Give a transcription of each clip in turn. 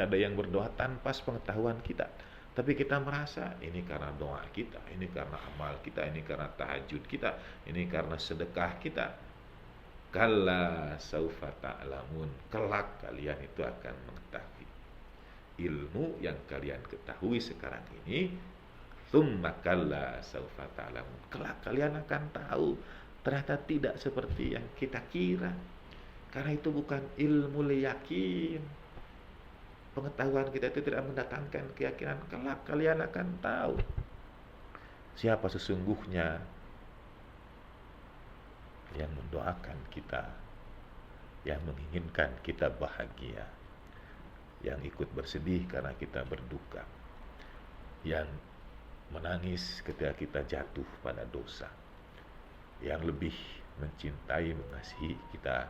Ada yang berdoa tanpa pengetahuan kita. Tapi kita merasa ini karena doa kita, ini karena amal kita, ini karena tahajud kita, ini karena sedekah kita. Kalla saufa ta'lamun. Kelak kalian itu akan mengetahui ilmu yang kalian ketahui sekarang ini. Tsumma kalla saufa ta'lamun. Kelak kalian akan tahu ternyata tidak seperti yang kita kira. Karena itu bukan ilmu yakin. Pengetahuan kita itu tidak mendatangkan keyakinan. Kelak kalian akan tahu siapa sesungguhnya yang mendoakan kita, yang menginginkan kita bahagia, yang ikut bersedih karena kita berduka, yang menangis ketika kita jatuh pada dosa, yang lebih mencintai, mengasihi kita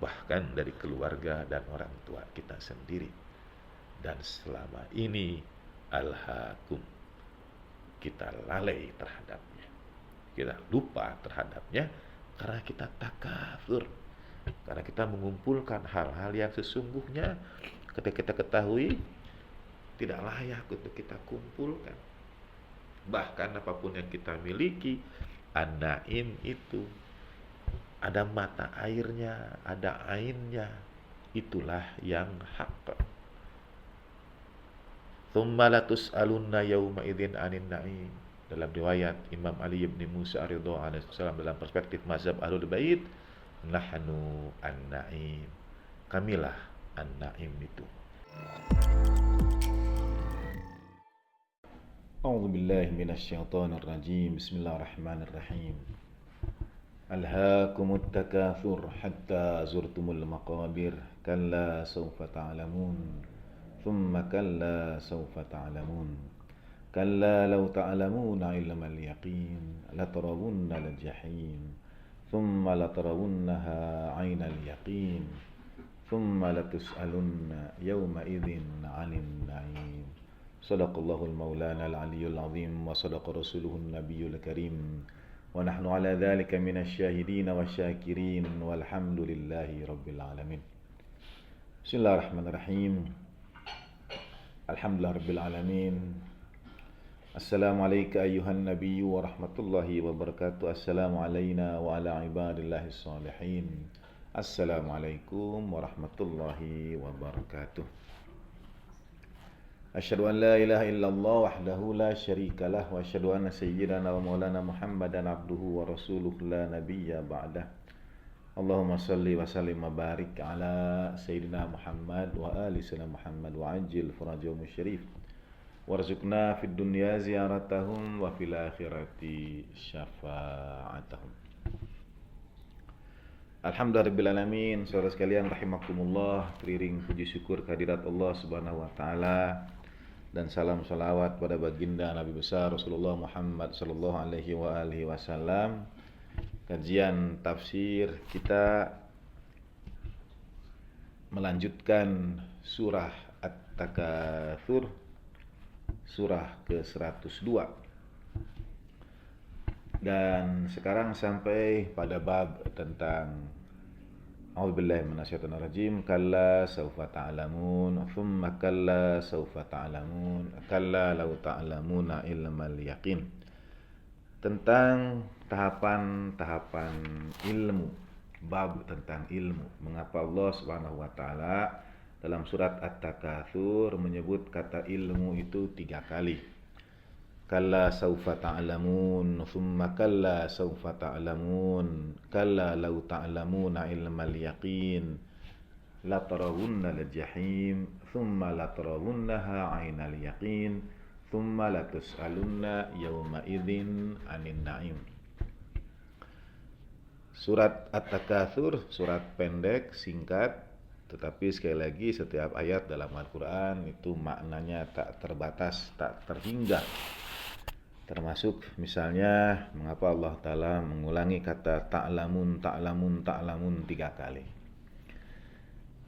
bahkan dari keluarga dan orang tua kita sendiri. Dan selama ini alhaakum, kita lalai terhadapnya, kita lupa terhadapnya karena kita takabur, karena kita mengumpulkan hal-hal yang sesungguhnya ketika kita ketahui tidak layak untuk kita kumpulkan. Bahkan apapun yang kita miliki, an-naim itu ada mata airnya, ada ainnya, itulah yang hak. Tsumma latus'alunna yauma idzin 'anin na'im. Dalam riwayat Imam Ali bin Musa ridho alaihi salam dalam perspektif mazhab Ahlul Bait, nahnu an-na'im. Kamilah an-na'im itu. A'udzu billahi minasy syaithanir rajim. Bismillahirrahmanirrahim. Alhaakumut takatsur hatta zurtumul maqabir. Kalla sawfa ta'lamun. ثم كلا سوف تعلمون كلا لو تعلمون علم اليقين لترون الجحيم ثم لترونها عين اليقين ثم لتسألن يومئذ عن النعيم صدق الله المولانا العلي العظيم وصدق رسوله النبي الكريم ونحن على ذلك من الشاهدين والشاكرين والحمد لله رب العالمين. بسم الله الرحمن الرحيم. Alhamdulillah Rabbil Alamin. Assalamualaikum ayuhan nabiyyu wa rahmatullahi wa barakatuh. Assalamu alayna wa ala ibadillahi salihin. Assalamualaikum warahmatullahi wabarakatuh. Asyhadu an la ilaha illallah wahdahu la syarikalah wa asyhadu anna sayyidana wa maulana Muhammadan abduhu wa rasuluhu la nabiyya ba'dah. Allahumma salli wa sallim wa barik ala Sayyidina Muhammad wa ali Sayyidina Muhammad wa ajil farajahum syarif warzuqna fid dunya ziyaratahum wa fil akhirati syafa'atahum. Alhamdulillahirabbil alamin. Saudara sekalian rahimakumullah, teriring puji syukur kehadirat Allah Subhanahu wa taala dan salam salawat pada baginda Nabi besar Rasulullah Muhammad sallallahu alaihi wa alihi wasallam. Kajian tafsir kita melanjutkan surah At-Takatsur, surah ke-102. Dan sekarang sampai pada bab tentang A'udzubillahi minasyaitonir rajim. Kalla saufa ta'lamun, tsumma kalla saufa ta'lamun, kalla law ta'lamuna ilmal yaqin. Tentang tahapan-tahapan ilmu, bab tentang ilmu. Mengapa Allah Subhanahu wa taala dalam surat At-Takatsur menyebut kata ilmu itu 3 kali. Kalla saufa ta'lamun, tsumma kalla saufa ta'lamun, kalla law ta'lamuna ilmal yaqin, la tarawunnal jahim, tsumma la tarawunnaha 'ainal yaqin, tsumma latus'alunna yawma idzin 'anin na'im. Surat At-Takatsur, surat pendek, singkat, tetapi sekali lagi setiap ayat dalam Al-Quran itu maknanya tak terbatas, tak terhingga. Termasuk misalnya mengapa Allah Ta'ala mengulangi kata ta'lamun, ta'lamun, ta'lamun 3 kali.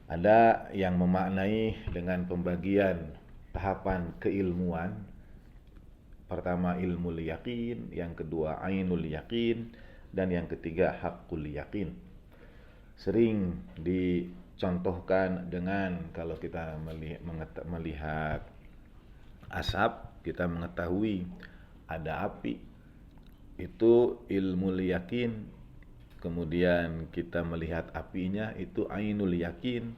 Ada yang memaknai dengan pembagian tahapan keilmuan. Pertama ilmul yaqin, yang kedua ainul yaqin, dan yang ketiga haqqul yaqin. Sering di contohkan dengan kalau kita melihat asap, kita mengetahui ada api, itu ilmu yakin. Kemudian kita melihat apinya, itu ainul yakin.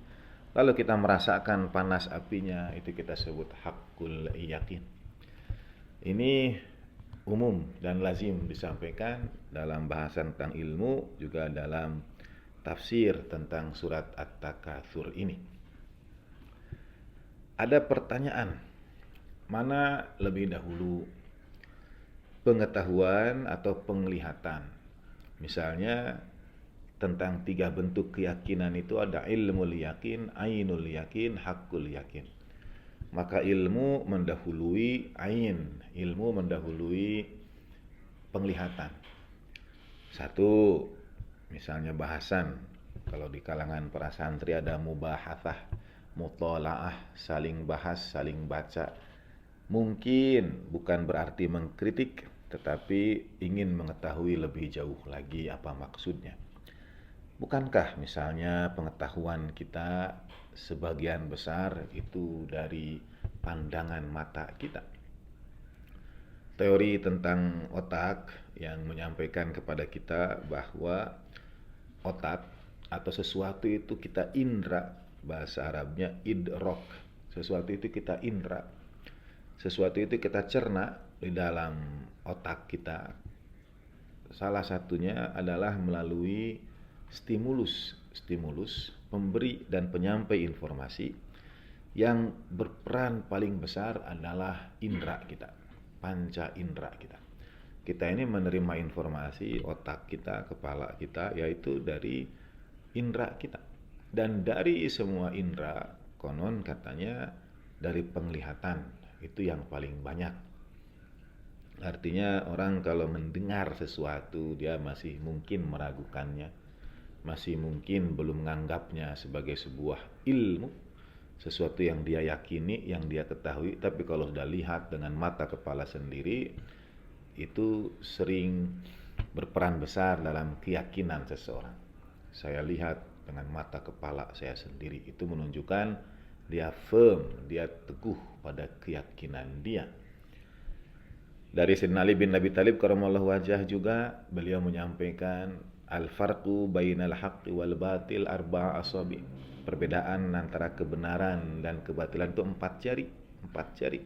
Lalu kita merasakan panas apinya, itu kita sebut hakul yakin. Ini umum dan lazim disampaikan dalam bahasan tentang ilmu, juga dalam tafsir tentang surat At-Takatsur ini. Ada pertanyaan, mana lebih dahulu, pengetahuan atau penglihatan? Misalnya tentang 3 bentuk keyakinan itu ada ilmul yakin, ainul yakin, hakul yakin. Maka ilmu mendahului ain, ilmu mendahului penglihatan. Satu, misalnya bahasan. Kalau di kalangan para santri ada mubahatsah, mutolaah, saling bahas, saling baca. Mungkin bukan berarti mengkritik, tetapi ingin mengetahui lebih jauh lagi apa maksudnya. Bukankah misalnya pengetahuan kita sebagian besar itu dari pandangan mata kita? Teori tentang otak yang menyampaikan kepada kita bahwa otak atau sesuatu itu kita indra, bahasa Arabnya idrok. Sesuatu itu kita indra, sesuatu itu kita cerna di dalam otak kita. Salah satunya adalah melalui stimulus pemberi dan penyampai informasi. Yang berperan paling besar adalah indra kita, panca indra kita. Kita ini menerima informasi, otak kita, kepala kita, yaitu dari indra kita. Dan dari semua indra, konon katanya dari penglihatan itu yang paling banyak. Artinya orang kalau mendengar sesuatu, dia masih mungkin meragukannya, masih mungkin belum menganggapnya sebagai sebuah ilmu, sesuatu yang dia yakini, yang dia ketahui. Tapi kalau sudah lihat dengan mata kepala sendiri, itu sering berperan besar dalam keyakinan seseorang. Saya lihat dengan mata kepala saya sendiri, itu menunjukkan dia firm, dia teguh pada keyakinan dia. Dari Sayyidina Ali bin Abi Thalib karramallahu wajhah juga beliau menyampaikan al-farqu bainal haqqi wal batil arba'a asabi. Perbedaan antara kebenaran dan kebatilan itu 4 jari, 4 jari.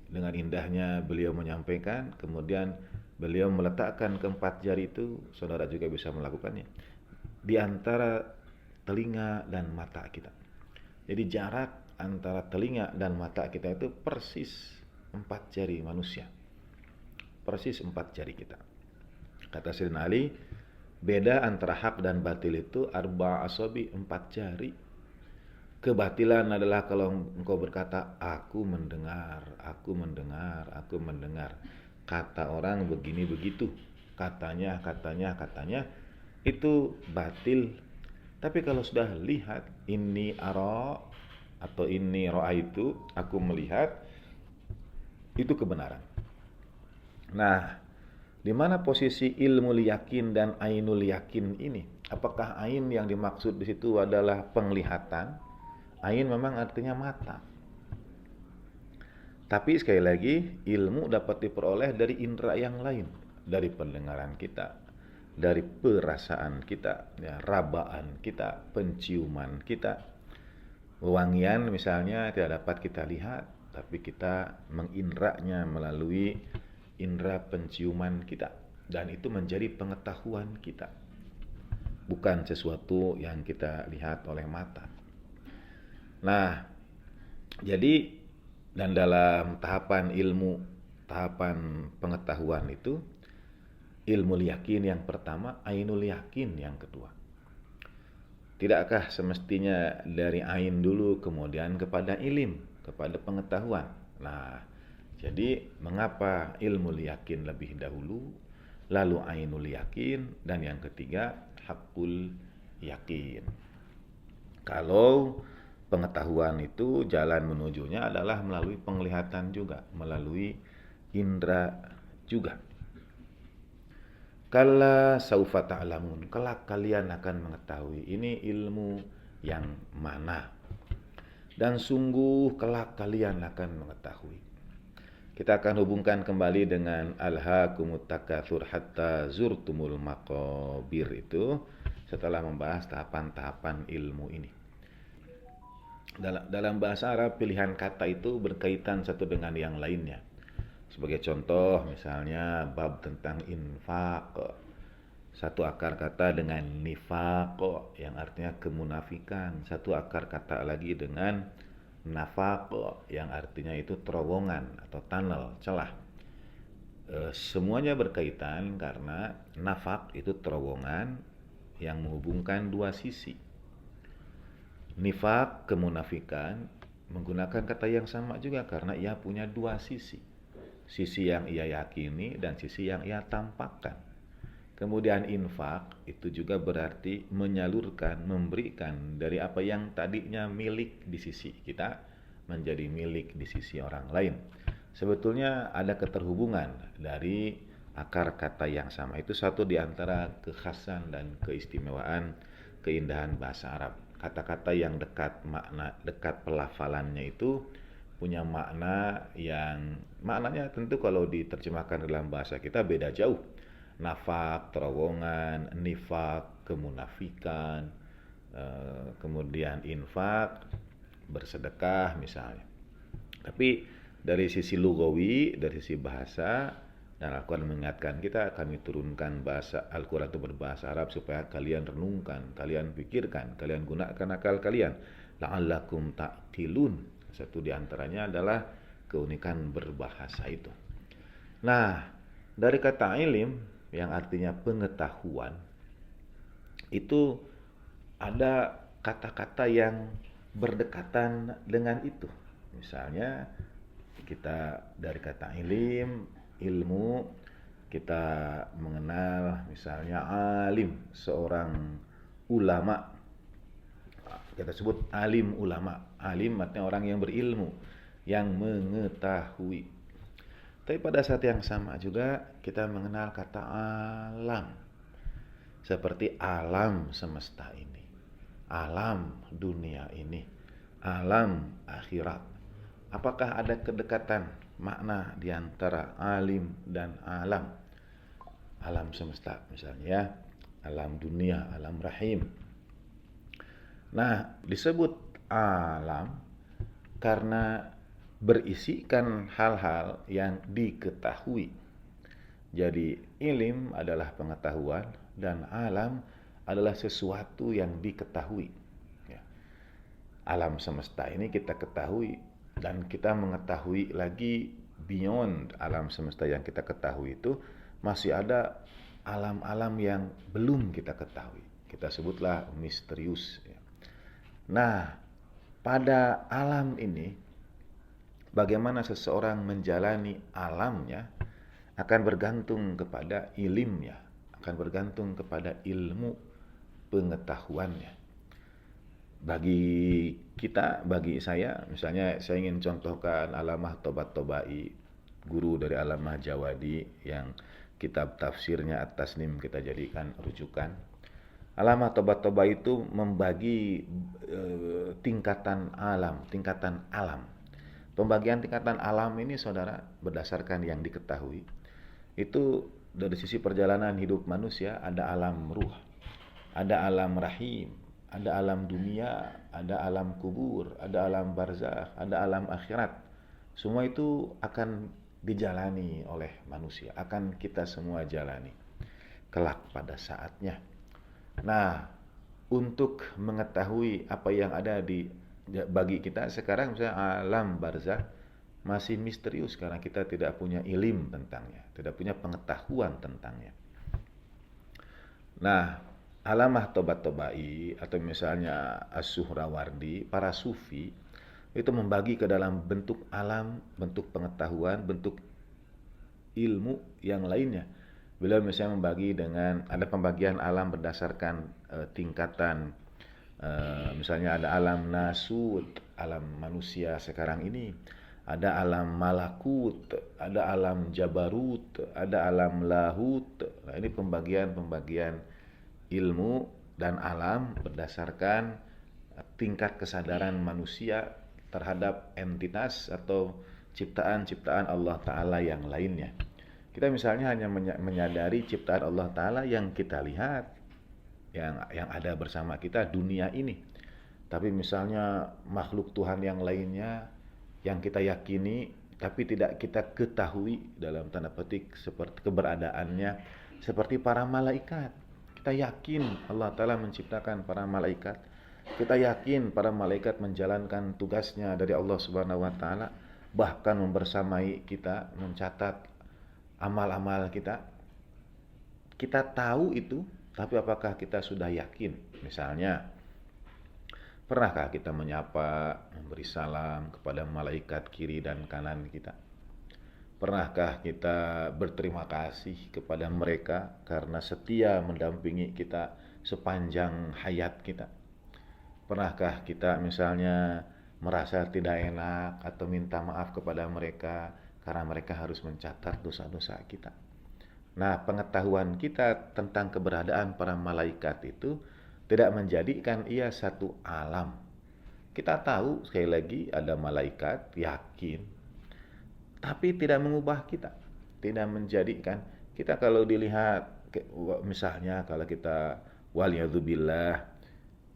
Dengan indahnya beliau menyampaikan, kemudian beliau meletakkan ke-4 jari itu, saudara juga bisa melakukannya, di antara telinga dan mata kita. Jadi jarak antara telinga dan mata kita itu persis 4 jari manusia. Persis 4 jari kita. Kata Sayyidina Ali, beda antara hak dan batil itu arba asabi, 4 jari. Kebatilan adalah kalau engkau berkata, aku mendengar, aku mendengar, aku mendengar. Kata orang begini begitu, katanya, itu batil. Tapi kalau sudah lihat, ini ara atau ini ra'aitu, aku melihat, itu kebenaran. Nah, di mana posisi ilmu yakin dan ainul yakin ini? Apakah ain yang dimaksud di situ adalah penglihatan? Ain memang artinya mata. Tapi sekali lagi, ilmu dapat diperoleh dari indera yang lain, dari pendengaran kita, dari perasaan kita, ya, rabaan kita, penciuman kita. Wangian misalnya tidak dapat kita lihat, tapi kita mengindranya melalui indera penciuman kita, dan itu menjadi pengetahuan kita, bukan sesuatu yang kita lihat oleh mata. Nah, jadi dan dalam tahapan ilmu, tahapan pengetahuan itu, ilmu yakin yang pertama, ainul yakin yang kedua. Tidakkah semestinya dari ain dulu kemudian kepada ilim, kepada pengetahuan? Nah, jadi mengapa ilmu yakin lebih dahulu, lalu ainul yakin, dan yang ketiga hakul yakin? Kalau pengetahuan itu jalan menujunya adalah melalui penglihatan juga, melalui indera juga. Kalla saufa ta'lamun. Kelak kalian akan mengetahui. Ini ilmu yang mana. Dan sungguh kelak kalian akan mengetahui. Kita akan hubungkan kembali dengan alhaakumut takatsur hatta zurtumul maqabir itu setelah membahas tahapan-tahapan ilmu ini. Dalam bahasa Arab, pilihan kata itu berkaitan satu dengan yang lainnya. Sebagai contoh, misalnya bab tentang infak, satu akar kata dengan nifaq yang artinya kemunafikan, satu akar kata lagi dengan nafaq yang artinya itu terowongan atau tunnel, celah. Semuanya berkaitan karena nafaq itu terowongan yang menghubungkan dua sisi. Nifaq, kemunafikan, menggunakan kata yang sama juga karena ia punya dua sisi. Sisi yang ia yakini dan sisi yang ia tampakkan. Kemudian infak itu juga berarti menyalurkan, memberikan dari apa yang tadinya milik di sisi kita menjadi milik di sisi orang lain. Sebetulnya ada keterhubungan dari akar kata yang sama. Itu satu di antara kekhasan dan keistimewaan keindahan bahasa Arab. Kata-kata yang dekat makna, dekat pelafalannya itu punya makna yang maknanya tentu kalau diterjemahkan dalam bahasa kita beda jauh. Nafak, terowongan, nifak, kemunafikan, kemudian infak, bersedekah misalnya. Tapi dari sisi lugawi, dari sisi bahasa, dan Al-Quran mengingatkan kita, kami turunkan bahasa Al-Quran itu berbahasa Arab supaya kalian renungkan, kalian pikirkan, kalian gunakan akal kalian. La'allakum ta'qilun. Satu di antaranya adalah keunikan berbahasa itu. Nah, dari kata ilim yang artinya pengetahuan, itu ada kata-kata yang berdekatan dengan itu. Misalnya kita dari kata ilim, ilmu, kita mengenal misalnya alim, seorang ulama. Kita sebut alim ulama. Alim artinya orang yang berilmu, yang mengetahui. Tapi pada saat yang sama juga kita mengenal kata alam. Seperti alam semesta ini, alam dunia ini, alam akhirat. Apakah ada kedekatan makna di antara alim dan alam? Alam semesta misalnya, alam dunia, alam rahim. Nah, disebut alam karena berisikan hal-hal yang diketahui. Jadi ilim adalah pengetahuan dan alam adalah sesuatu yang diketahui. Ya. Alam semesta ini kita ketahui dan kita mengetahui lagi beyond alam semesta yang kita ketahui itu masih ada alam-alam yang belum kita ketahui. Kita sebutlah misterius. Ya. Nah, pada alam ini bagaimana seseorang menjalani alamnya akan bergantung kepada ilimnya, akan bergantung kepada ilmu pengetahuannya. Bagi kita, bagi saya, misalnya saya ingin contohkan Alamah Tobat-Tobai, guru dari Alamah Jawadi yang kitab tafsirnya At-Tasnim kita jadikan rujukan. Alamah Tobat-Tobai itu membagi tingkatan alam, tingkatan alam. Pembagian tingkatan alam ini saudara berdasarkan yang diketahui. Itu dari sisi perjalanan hidup manusia ada alam ruh, ada alam rahim, ada alam dunia, ada alam kubur, ada alam barzakh, ada alam akhirat. Semua itu akan dijalani oleh manusia, akan kita semua jalani kelak pada saatnya. Nah, untuk mengetahui apa yang ada bagi kita sekarang misalnya alam barzakh masih misterius karena kita tidak punya ilim tentangnya, tidak punya pengetahuan tentangnya. Nah, Alamah Tobat-Tobai atau misalnya As-Suhrawardi, para sufi itu membagi ke dalam bentuk alam, bentuk pengetahuan, bentuk ilmu yang lainnya. Beliau misalnya membagi dengan ada pembagian alam berdasarkan tingkatan, misalnya ada alam nasut, alam manusia sekarang ini, ada alam malakut, ada alam jabarut, ada alam lahut. Nah, ini pembagian-pembagian ilmu dan alam berdasarkan tingkat kesadaran manusia terhadap entitas atau ciptaan-ciptaan Allah Ta'ala yang lainnya. Kita misalnya hanya menyadari ciptaan Allah Ta'ala yang kita lihat, yang ada bersama kita, dunia ini. Tapi misalnya makhluk Tuhan yang lainnya yang kita yakini tapi tidak kita ketahui dalam tanda petik seperti keberadaannya, seperti para malaikat. Kita yakin Allah Ta'ala menciptakan para malaikat. Kita yakin para malaikat menjalankan tugasnya dari Allah Subhanahu wa Ta'ala, bahkan membersamai kita, mencatat amal-amal kita. Kita tahu itu, tapi apakah kita sudah yakin? Misalnya, pernahkah kita menyapa, memberi salam kepada malaikat kiri dan kanan kita? Pernahkah kita berterima kasih kepada mereka karena setia mendampingi kita sepanjang hayat kita? Pernahkah kita misalnya merasa tidak enak atau minta maaf kepada mereka karena mereka harus mencatat dosa-dosa kita? Nah, pengetahuan kita tentang keberadaan para malaikat itu tidak menjadikan ia satu alam. Kita tahu sekali lagi ada malaikat, yakin, tapi tidak mengubah kita, tidak menjadikan kita. Kalau dilihat misalnya kalau kita waliyadzubillah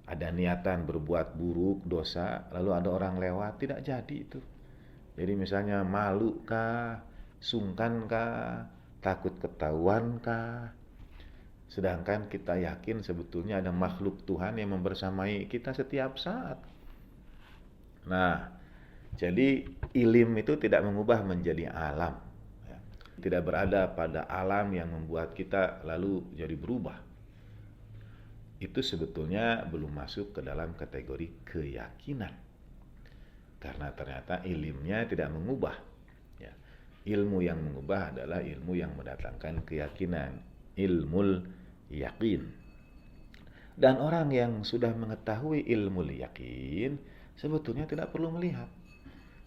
ada niatan berbuat buruk, dosa, lalu ada orang lewat, tidak jadi itu. Jadi misalnya malu kah, sungkan kah, takut ketahuan kah, sedangkan kita yakin sebetulnya ada makhluk Tuhan yang membersamai kita setiap saat. Nah, jadi ilim itu tidak mengubah menjadi alam, tidak berada pada alam yang membuat kita lalu jadi berubah. Itu sebetulnya belum masuk ke dalam kategori keyakinan, karena ternyata ilimnya tidak mengubah. Ilmu yang mengubah adalah ilmu yang mendatangkan keyakinan, ilmul yakin. Dan orang yang sudah mengetahui ilmul yakin sebetulnya tidak perlu melihat,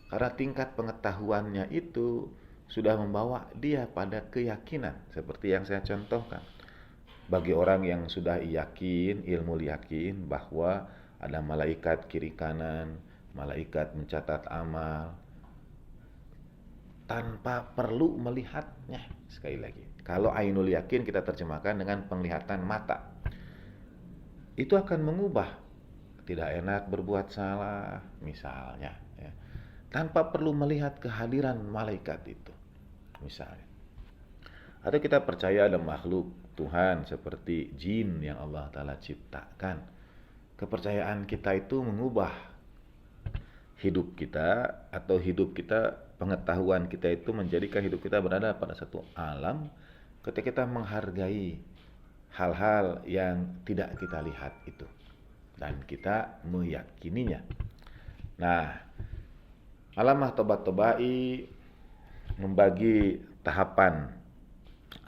karena tingkat pengetahuannya itu sudah membawa dia pada keyakinan, seperti yang saya contohkan. Bagi orang yang sudah yakin, ilmu yakin bahwa ada malaikat kiri kanan, malaikat mencatat amal, tanpa perlu melihatnya. Sekali lagi, kalau ainul yakin kita terjemahkan dengan penglihatan mata, itu akan mengubah. Tidak enak berbuat salah misalnya, tanpa perlu melihat kehadiran malaikat itu misalnya. Atau kita percaya ada makhluk Tuhan seperti jin yang Allah Ta'ala ciptakan. Kepercayaan kita itu mengubah hidup kita, atau hidup kita, pengetahuan kita itu menjadikan hidup kita berada pada satu alam ketika kita menghargai hal-hal yang tidak kita lihat itu dan kita meyakininya. Nah, Alamah Tobat-Tobai membagi tahapan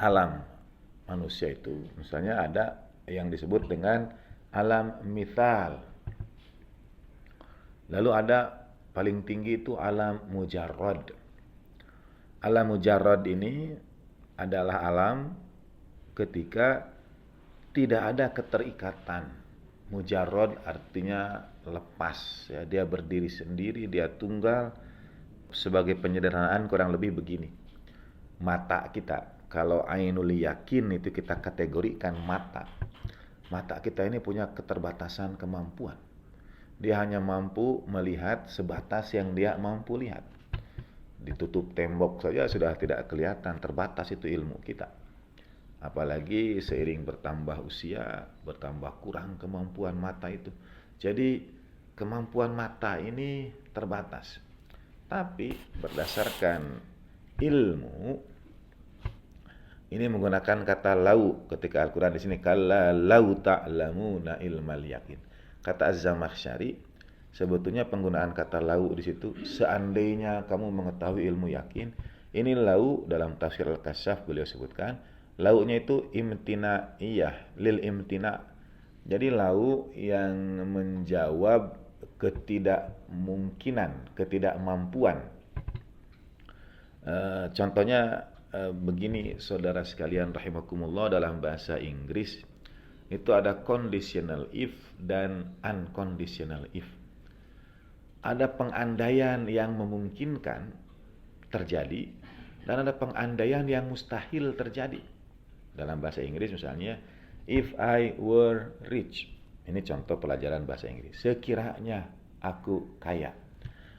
alam manusia itu. Misalnya ada yang disebut dengan alam mithal. Lalu ada paling tinggi itu alam mujarrad. Alam mujarrad ini adalah alam ketika tidak ada keterikatan. Mujarrad artinya lepas, ya, dia berdiri sendiri, dia tunggal. Sebagai penyederhanaan kurang lebih begini. Mata kita, kalau ainul yakin itu kita kategorikan mata. Mata kita ini punya keterbatasan kemampuan. Dia hanya mampu melihat sebatas yang dia mampu lihat. Ditutup tembok saja sudah tidak kelihatan, terbatas itu ilmu kita. Apalagi seiring bertambah usia, bertambah kurang kemampuan mata itu. Jadi kemampuan mata ini terbatas. Tapi berdasarkan ilmu, ini menggunakan kata lau ketika Al-Quran di sini, kalla lau ta'lamuna ilmal yakin. Kata Az-Zamakhsyari, sebetulnya penggunaan kata lau di situ, seandainya kamu mengetahui ilmu yakin. Ini lau dalam tafsir Al-Kasyaf beliau sebutkan, launya itu imtina'iyah, lil imtina'. Jadi lau yang menjawab ketidakmungkinan, ketidakmampuan. Contohnya begini saudara sekalian rahimakumullah, dalam bahasa Inggris itu ada conditional if dan unconditional if. Ada pengandaian yang memungkinkan terjadi dan ada pengandaian yang mustahil terjadi. Dalam bahasa Inggris misalnya, if I were rich. Ini contoh pelajaran bahasa Inggris. Sekiranya aku kaya.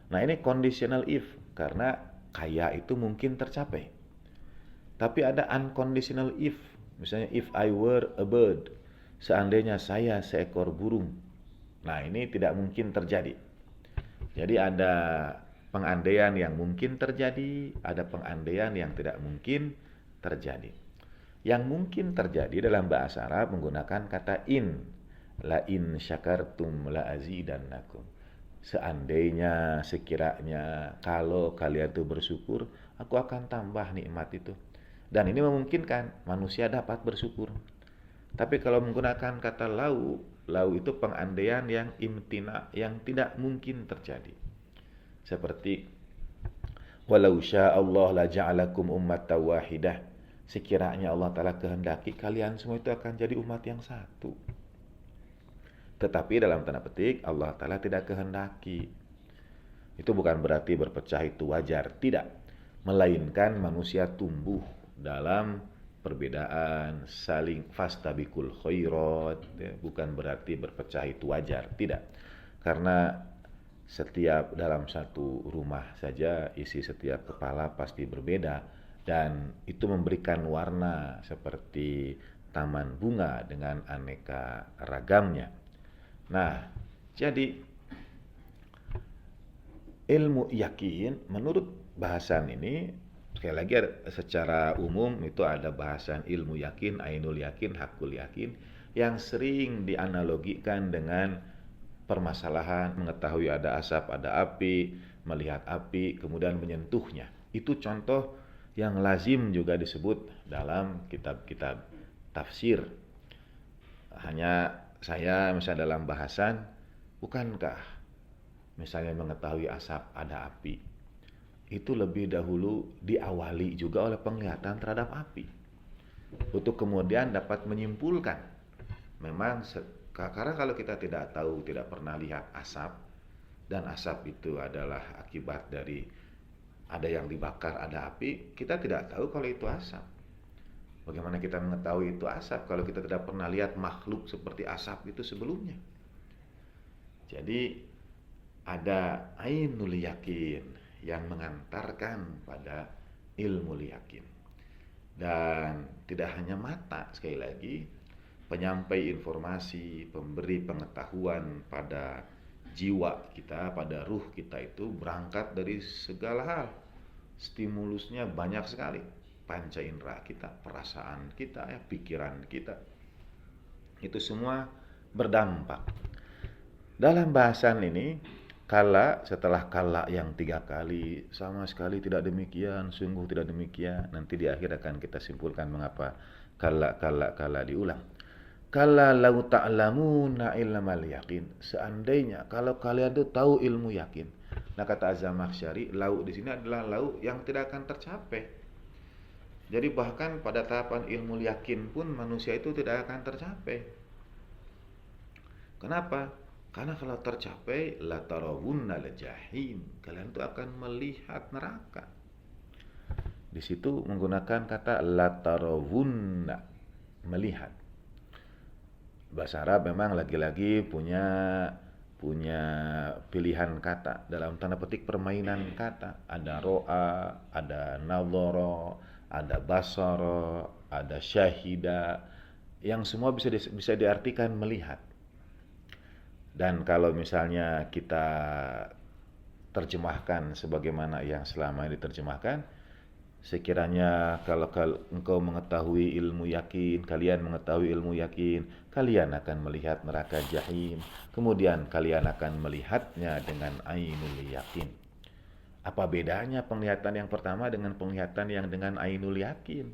Nah, ini conditional if karena kaya itu mungkin tercapai. Tapi ada unconditional if. Misalnya if I were a bird. Seandainya saya seekor burung. Nah, ini tidak mungkin terjadi. Jadi ada pengandaian yang mungkin terjadi, ada pengandaian yang tidak mungkin terjadi. Yang mungkin terjadi dalam bahasa Arab menggunakan kata in. La in syakartum la azidannakum. Seandainya, sekiranya, kalau kalian itu bersyukur, aku akan tambah nikmat itu. Dan ini memungkinkan manusia dapat bersyukur. Tapi kalau menggunakan kata lau, lau itu pengandaian yang imtina, yang tidak mungkin terjadi. Seperti walau sya'allah la ja'alakum ummatan wahidah. Sekiranya Allah Ta'ala kehendaki, kalian semua itu akan jadi umat yang satu. Tetapi dalam tanda petik Allah Ta'ala tidak kehendaki. Itu bukan berarti berpecah itu wajar, tidak. Melainkan manusia tumbuh dalam perbedaan, saling fastabikul khairat, ya. Bukan berarti berpecah itu wajar, tidak. Karena setiap dalam satu rumah saja isi setiap kepala pasti berbeda, dan itu memberikan warna seperti taman bunga dengan aneka ragamnya. Nah, jadi ilmu yakin menurut bahasan ini, sekali lagi secara umum itu ada bahasan ilmu yakin, ainul yakin, hakul yakin, yang sering dianalogikan dengan permasalahan mengetahui ada asap, ada api, melihat api, kemudian menyentuhnya. Itu contoh yang lazim juga disebut dalam kitab-kitab tafsir. Hanya saya misalnya dalam bahasan, bukankah misalnya mengetahui asap ada api, itu lebih dahulu diawali juga oleh penglihatan terhadap api, untuk kemudian dapat menyimpulkan. Memang karena kalau kita tidak tahu, tidak pernah lihat asap, dan asap itu adalah akibat dari ada yang dibakar, ada api, kita tidak tahu kalau itu asap. Bagaimana kita mengetahui itu asap kalau kita tidak pernah lihat makhluk seperti asap itu sebelumnya? Jadi ada ainul yakin yang mengantarkan pada ilmu yakin. Dan tidak hanya mata, sekali lagi, penyampai informasi, pemberi pengetahuan pada jiwa kita, pada ruh kita itu berangkat dari segala hal. Stimulusnya banyak sekali. Panca indera kita, perasaan kita, ya, pikiran kita. Itu semua berdampak. Dalam bahasan ini, kala setelah kala yang 3 kali, sama sekali tidak demikian, sungguh tidak demikian. Nanti di akhir akan kita simpulkan mengapa kala diulang. Kala lau ta'lamuna ilmal yakin. Seandainya kalau kalian itu tahu ilmu yakin. Nah, kata Az-Zamakhsyari, lau di sini adalah lau yang tidak akan tercapai. Jadi bahkan pada tahapan ilmu yakin pun manusia itu tidak akan tercapai. Kenapa? Karena kalau tercapai, la tarawunna la jahim, kalian itu akan melihat neraka. Di situ menggunakan kata la tarawunna, melihat. Bahasa Arab memang lagi-lagi punya pilihan kata, dalam tanda petik permainan kata. Ada ro'a, ada nadhara, ada basara, ada syahida, yang semua bisa diartikan melihat. Dan kalau misalnya kita terjemahkan sebagaimana yang selama ini diterjemahkan, sekiranya kalau engkau mengetahui ilmu yakin, kalian mengetahui ilmu yakin, kalian akan melihat neraka jahim, kemudian kalian akan melihatnya dengan ainul yakin. Apa bedanya penglihatan yang pertama dengan penglihatan yang dengan ainul yakin?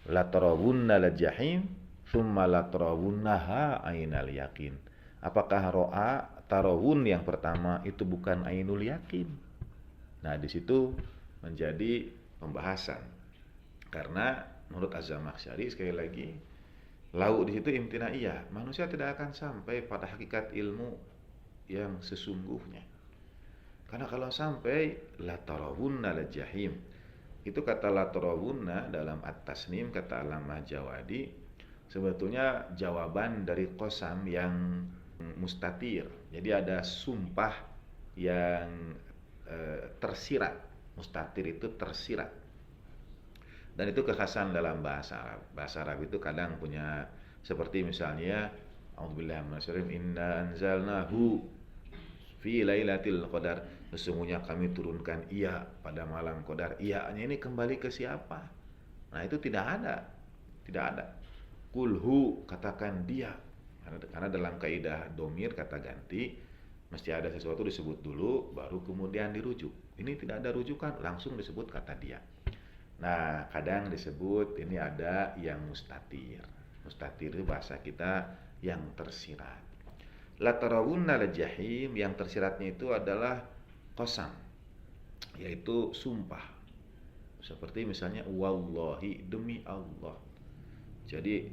La tarawunna la jahim, thumma la tarawunnaha ainul yakin. Apakah ro'a tarawun yang pertama itu bukan ainul yakin? Nah, di situ menjadi pembahasan. Karena menurut Az-Zamakhsyari sekali lagi, lau di situ imtinaiyah. Manusia tidak akan sampai pada hakikat ilmu yang sesungguhnya. Karena kalau sampai la tarawunna la jahim. Itu kata la tarawunna dalam At-Tasnim kata Allamah Jawadi sebetulnya jawaban dari qasam yang mustatir. Jadi ada sumpah yang tersirat. Mustatir itu tersirat. Dan itu kekhasan dalam bahasa Arab. Bahasa Arab itu kadang punya seperti misalnya a'udzubillahi minasyaitonir rajim inna anzalnahu fi lailatul qadar. Sesungguhnya kami turunkan ia pada malam qadar. Ia-nya ini kembali ke siapa? Nah, itu tidak ada. Tidak ada. Kulhu, katakan dia. Karena dalam kaidah domir kata ganti mesti ada sesuatu disebut dulu baru kemudian dirujuk. Ini tidak ada rujukan, langsung disebut kata dia. Nah, kadang disebut ini ada yang mustatir. Mustatir itu bahasa kita yang tersirat. La tarawunna la jahim, yang tersiratnya itu adalah qasam, yaitu sumpah. Seperti misalnya wallahi, demi Allah. Jadi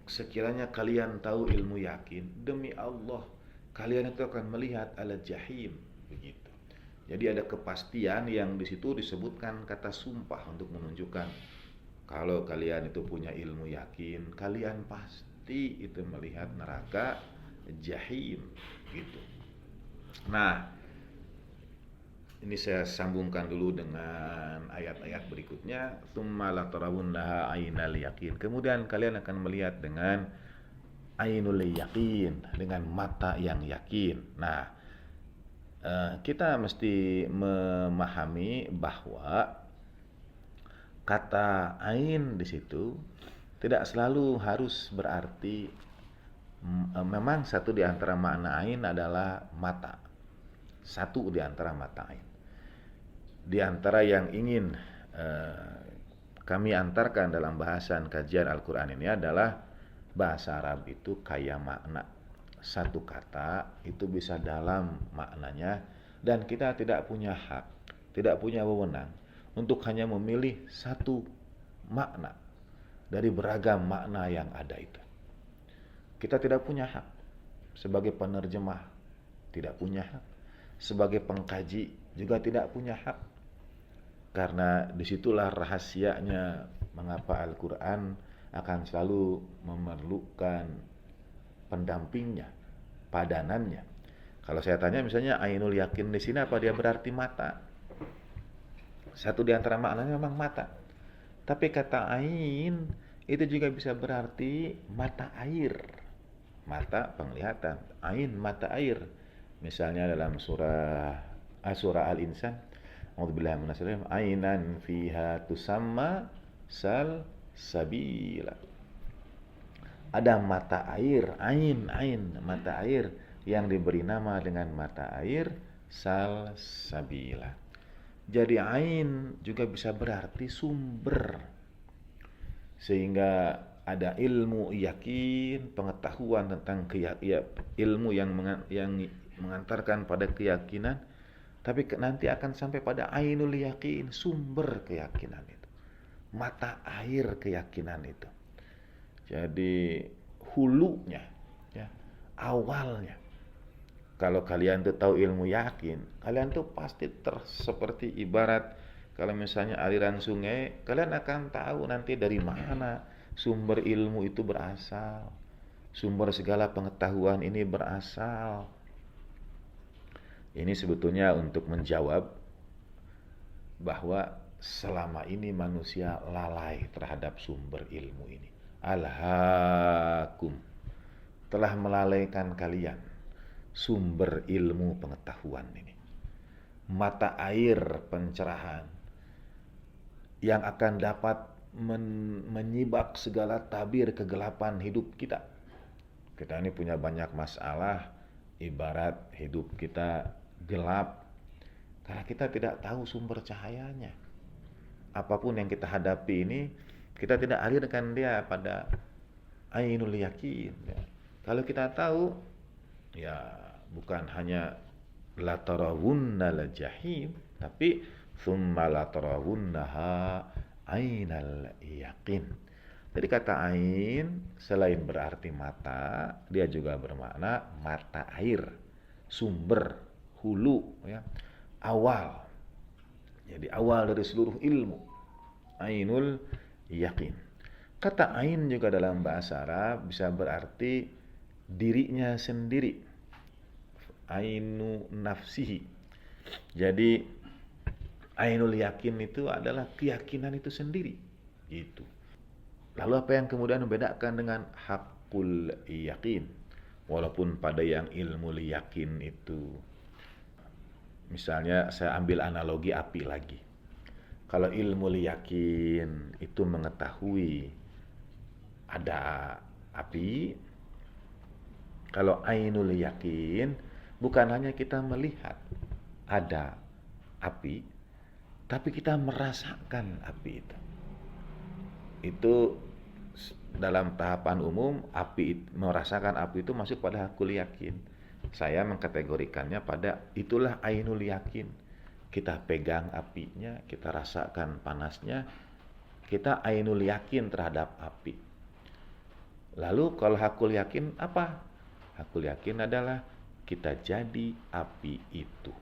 sekiranya kalian tahu ilmu yakin, demi Allah kalian itu akan melihat ala jahim, begitu. Jadi ada kepastian yang di situ disebutkan kata sumpah untuk menunjukkan kalau kalian itu punya ilmu yakin, kalian pasti itu melihat neraka jahim, gitu. Nah, ini saya sambungkan dulu dengan ayat-ayat berikutnya. Tsumma la tarawunnaha ainal yaqin. Kemudian kalian akan melihat dengan ainul yaqin, dengan mata yang yakin. Nah, kita mesti memahami bahwa kata ain di situ tidak selalu harus berarti memang satu di antara makna ain adalah mata. Satu di antara mata ain. Di antara yang ingin kami antarkan dalam bahasan kajian Al-Quran ini adalah bahasa Arab itu kaya makna. Satu kata itu bisa dalam maknanya dan kita tidak punya hak, tidak punya wewenang untuk hanya memilih satu makna dari beragam makna yang ada itu. Kita tidak punya hak sebagai penerjemah, tidak punya hak sebagai pengkaji, juga tidak punya hak. Karena disitulah rahasianya mengapa Al-Quran akan selalu memerlukan pendampingnya, padanannya. Kalau saya tanya misalnya ainul yakin di sini apa dia berarti mata? Satu di antara maknanya memang mata. Tapi kata ain itu juga bisa berarti mata air. Mata penglihatan, ain mata air. Misalnya dalam surah Al-Insan, a'udzubillahi minasyaitonir rajim, ainan fiha tusamma sabila. Ada mata air, ain, mata air yang diberi nama dengan mata air salsabila. Jadi ain juga bisa berarti sumber. Sehingga ada ilmu yakin, pengetahuan tentang ilmu yang mengantarkan pada keyakinan, tapi nanti akan sampai pada ainul yakin, sumber keyakinan itu. Mata air keyakinan itu. Jadi hulunya, ya, awalnya. Kalau kalian tuh tahu ilmu yakin, kalian tuh pasti seperti ibarat kalau misalnya aliran sungai, kalian akan tahu nanti dari mana sumber ilmu itu berasal, sumber segala pengetahuan ini berasal. Ini sebetulnya untuk menjawab bahwa selama ini manusia lalai terhadap sumber ilmu ini. Alhaakum, telah melalaikan kalian sumber ilmu pengetahuan ini, mata air pencerahan yang akan dapat menyibak segala tabir kegelapan hidup kita. Kita ini punya banyak masalah, ibarat hidup kita gelap karena kita tidak tahu sumber cahayanya. Apapun yang kita hadapi ini, kita tidak alirkan dia pada ainul yakin. Kalau kita tahu, ya bukan hanya la tarawunna la jahim, tapi thumma latarawunnaha ainal yaqin. Jadi kata ain selain berarti mata, dia juga bermakna mata air, sumber, hulu, ya, awal. Jadi awal dari seluruh ilmu. Ainul yaqin. Kata ain juga dalam bahasa Arab bisa berarti dirinya sendiri. Ainu nafsihi. Jadi ainul yakin itu adalah keyakinan itu sendiri. Gitu. Lalu apa yang kemudian membedakan dengan hakul yakin? Walaupun pada yang ilmu yakin itu, misalnya saya ambil analogi api lagi. Kalau ilmu yakin itu mengetahui ada api, kalau ainul yakin bukan hanya kita melihat ada api, tapi kita merasakan api itu. Itu dalam tahapan umum merasakan api itu masuk pada hakul yakin. Saya mengkategorikannya pada itulah ainul yakin. Kita pegang apinya, kita rasakan panasnya, kita ainul yakin terhadap api. Lalu kalau hakul yakin apa? Hakul yakin adalah kita jadi api itu.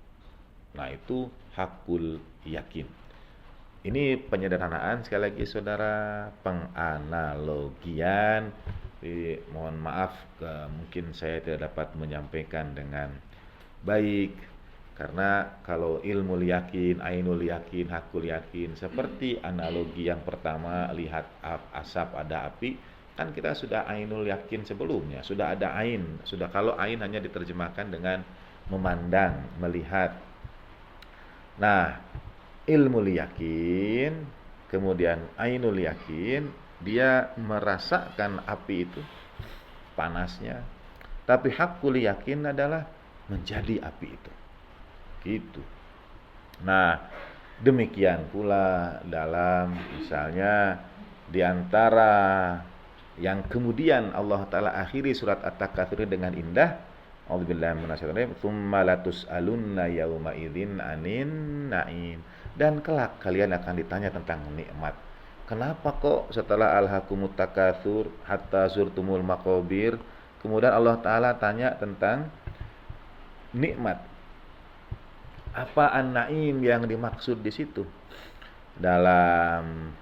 Nah, itu hakul yakin. Ini penyederhanaan sekali lagi saudara, penganalogian. Mohon maaf mungkin saya tidak dapat menyampaikan dengan baik, karena kalau ilmu yakin, ainul yakin, hakul yakin seperti analogi yang pertama, lihat asap ada api, kan kita sudah ainul yakin sebelumnya, sudah ada ain, sudah. Kalau ain hanya diterjemahkan dengan memandang, melihat. Nah, ilmu yakin, kemudian ainul yakin, dia merasakan api itu, panasnya. Tapi hakul yakin adalah menjadi api itu. Gitu. Nah, demikian pula dalam misalnya di antara yang kemudian Allah Ta'ala akhiri surat At-Takatsur dengan indah, a'udzubillahi minasyaitonir rajim, tsumma latus'alunna yauma idzin anin na'im. Dan kelak kalian akan ditanya tentang nikmat. Kenapa kok setelah alhaqumut takatsur hatta zurtumul maqabir, kemudian Allah Ta'ala tanya tentang nikmat? Apa an-na'im yang dimaksud di situ? Dalam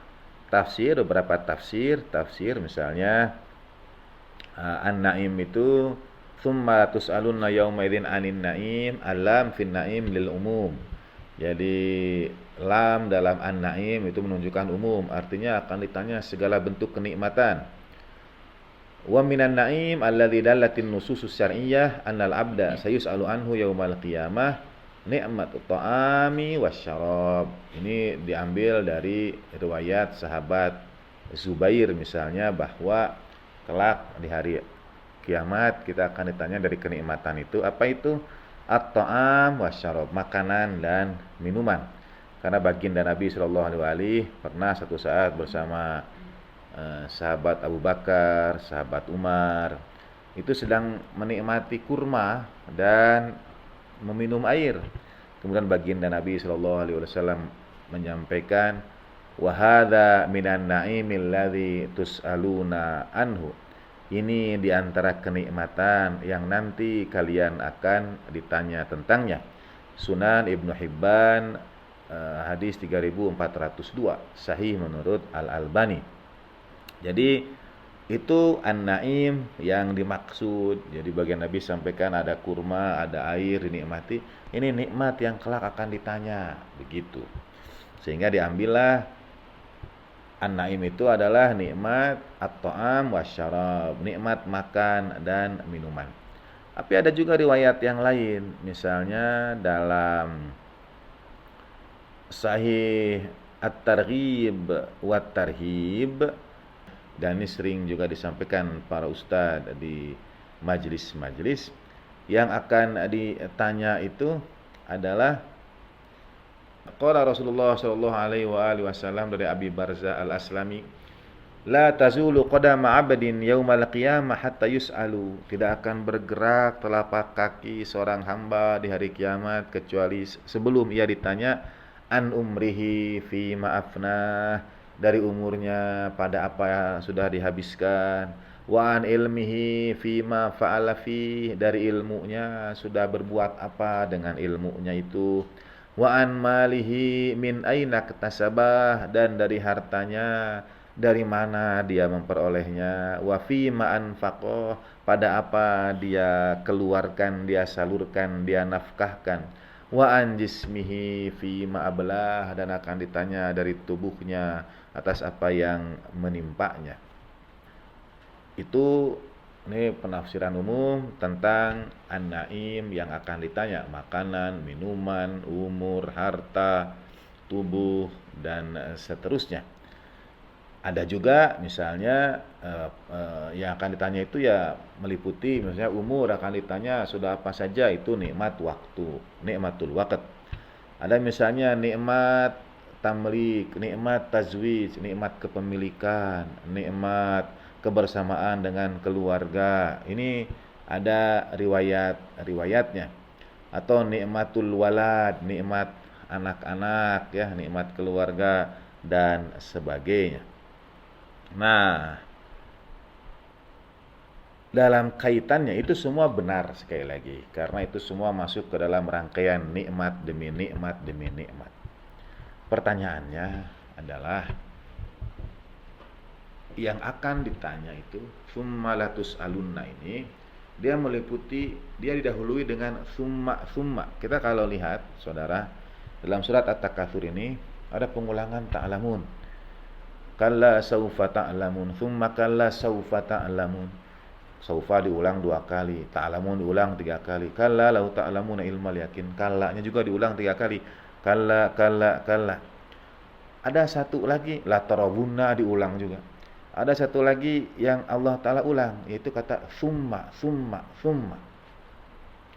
tafsir, beberapa tafsir misalnya an-na'im itu tsumma tus'alunna yauma idzin anin na'im, alam fin na'im lil umum. Jadi lam dalam an-na'im itu menunjukkan umum, artinya akan ditanya segala bentuk kenikmatan. Wa minan na'im alladzi dallatin nususus syar'iyyah annal abda sayus'alu anhu yaumal qiyamah ni'matut ta'ami wasyarab. Ini diambil dari riwayat sahabat Zubair misalnya, bahwa kelak di hari kiamat kita akan ditanya dari kenikmatan itu. Apa itu? At-ta'am wasyarab, makanan dan minuman. Karena baginda Nabi sallallahu alaihi pernah satu saat bersama sahabat Abu Bakar, sahabat Umar, itu sedang menikmati kurma dan meminum air. Kemudian baginda Nabi sallallahu alaihi wasallam menyampaikan, wa hadza minan na'imil ladzi tus'aluna anhu. Ini diantara kenikmatan yang nanti kalian akan ditanya tentangnya. Sunan Ibnu Hibban, hadis 3402, sahih menurut Al-Albani. Jadi itu an-na'im yang dimaksud. Jadi bagian Nabi sampaikan ada kurma, ada air dinikmati. Ini nikmat yang kelak akan ditanya, begitu. Sehingga diambillah an-na'im itu adalah nikmat at-ta'am wasyarab, nikmat makan dan minuman. Tapi ada juga riwayat yang lain, misalnya dalam Sahih At-Targhib wa Tarhib, dan ini sering juga disampaikan para ustadz di majelis-majelis, yang akan ditanya itu adalah qala Rasulullah sallallahu alaihi wasallam dari Abi Barzah Al-Aslami, la tazulu qadama 'abdin yaumal qiyamah hatta yus'alu. Tidak akan bergerak telapak kaki seorang hamba di hari kiamat kecuali sebelum ia ditanya an umrihi fi ma'afnah, dari umurnya pada apa yang sudah dihabiskan, wa an ilmihi fi ma fa'ala fi, dari ilmunya sudah berbuat apa dengan ilmunya itu, wa an malihi min aina iktasabah, dan dari hartanya dari mana dia memperolehnya, wa fi ma anfaqah, pada apa dia keluarkan, dia salurkan, dia nafkahkan, wa an jismihi fi ma ablah, dan akan ditanya dari tubuhnya atas apa yang menimpanya. Itu ini penafsiran umum tentang an-naim yang akan ditanya, makanan, minuman, umur, harta, tubuh, dan seterusnya. Ada juga misalnya yang akan ditanya itu ya meliputi misalnya umur, akan ditanya sudah apa saja, itu nikmat waktu, nikmatul waqt. Ada misalnya nikmat tamlik, nikmat tazwij, nikmat kepemilikan, nikmat kebersamaan dengan keluarga. Ini ada riwayatnya. Atau nikmatul walad, nikmat anak-anak ya, nikmat keluarga dan sebagainya. Nah, dalam kaitannya itu semua benar sekali lagi, karena itu semua masuk ke dalam rangkaian nikmat demi nikmat demi nikmat. Pertanyaannya adalah yang akan ditanya itu summa latus alunna ini, dia meliputi, dia didahului dengan summa. Kita kalau lihat saudara, dalam surat At-Takatsur ini ada pengulangan ta'lamun. Kalla saufa ta'lamun, summa kalla saufa ta'lamun. Saufa diulang 2 kali, ta'lamun diulang 3 kali. Kalla lau ta'lamuna ilmal yakin, kallanya juga diulang 3 kali. Kalla. Ada satu lagi, la tarawunna, diulang juga. Ada satu lagi yang Allah Ta'ala ulang, yaitu kata summa.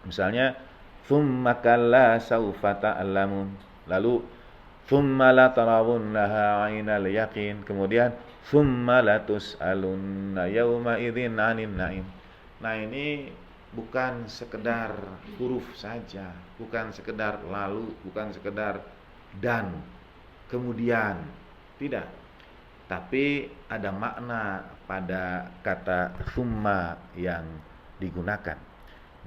Misalnya summa kalla saufa ta'lamun, lalu summa la tarawunnaha 'ainal yaqin, kemudian summa la tus'alunna yauma idzin 'anin na'im. Nah, ini bukan sekedar huruf saja, bukan sekedar lalu, bukan sekedar dan kemudian, tidak. Tapi ada makna pada kata summa yang digunakan.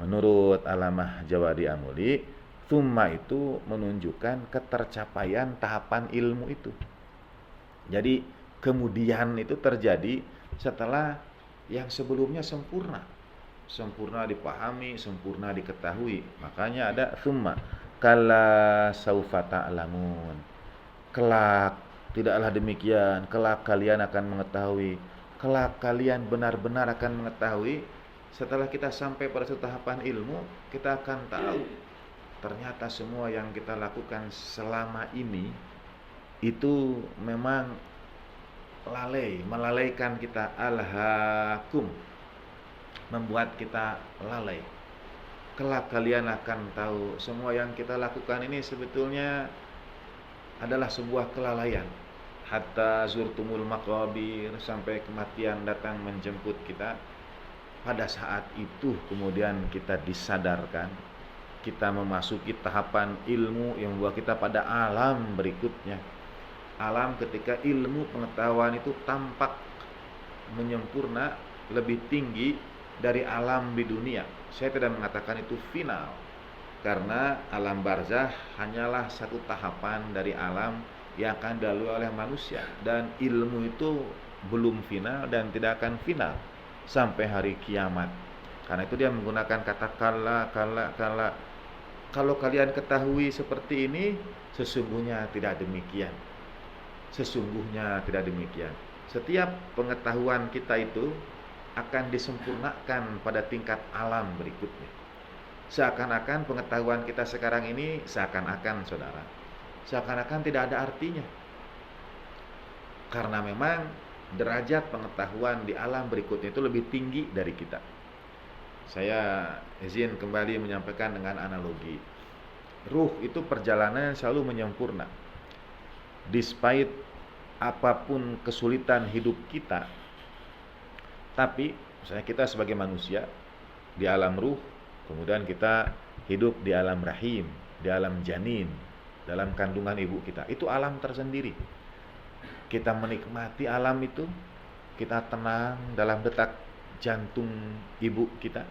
Menurut Alamah Jawadi Amuli, summa itu menunjukkan ketercapaian tahapan ilmu itu. Jadi kemudian itu terjadi setelah yang sebelumnya sempurna. Sempurna dipahami, sempurna diketahui. Makanya ada summa. Kalla saufa ta'lamun. Kelak, tidaklah demikian. Kelak kalian akan mengetahui. Kelak kalian benar-benar akan mengetahui. Setelah kita sampai pada satu tahapan ilmu, kita akan tahu ternyata semua yang kita lakukan selama ini itu memang melalaikan kita, alhaakum, membuat kita lalai. Kelak kalian akan tahu semua yang kita lakukan ini sebetulnya adalah sebuah kelalaian. Hatta zurtumul maqabir, sampai kematian datang menjemput kita. Pada saat itu kemudian kita disadarkan, kita memasuki tahapan ilmu yang membawa kita pada alam berikutnya. Alam ketika ilmu pengetahuan itu tampak menyempurna, lebih tinggi dari alam di dunia. Saya tidak mengatakan itu final, karena alam barzah hanyalah satu tahapan dari alam yang akan dilalui oleh manusia. Dan ilmu itu belum final dan tidak akan final sampai hari kiamat. Karena itu dia menggunakan kata kala. Kalau kalian ketahui seperti ini, sesungguhnya tidak demikian. Sesungguhnya tidak demikian. Setiap pengetahuan kita itu akan disempurnakan pada tingkat alam berikutnya. Seakan-akan pengetahuan kita sekarang ini, seakan-akan tidak ada artinya. Karena memang derajat pengetahuan di alam berikutnya itu lebih tinggi dari kita. Saya izin kembali menyampaikan dengan analogi. Ruh itu perjalanan yang selalu menyempurna. Despite apapun kesulitan hidup kita, tapi misalnya kita sebagai manusia di alam ruh, kemudian kita hidup di alam rahim, di alam janin, dalam kandungan ibu kita. Itu alam tersendiri. Kita menikmati alam itu, kita tenang dalam detak jantung ibu kita.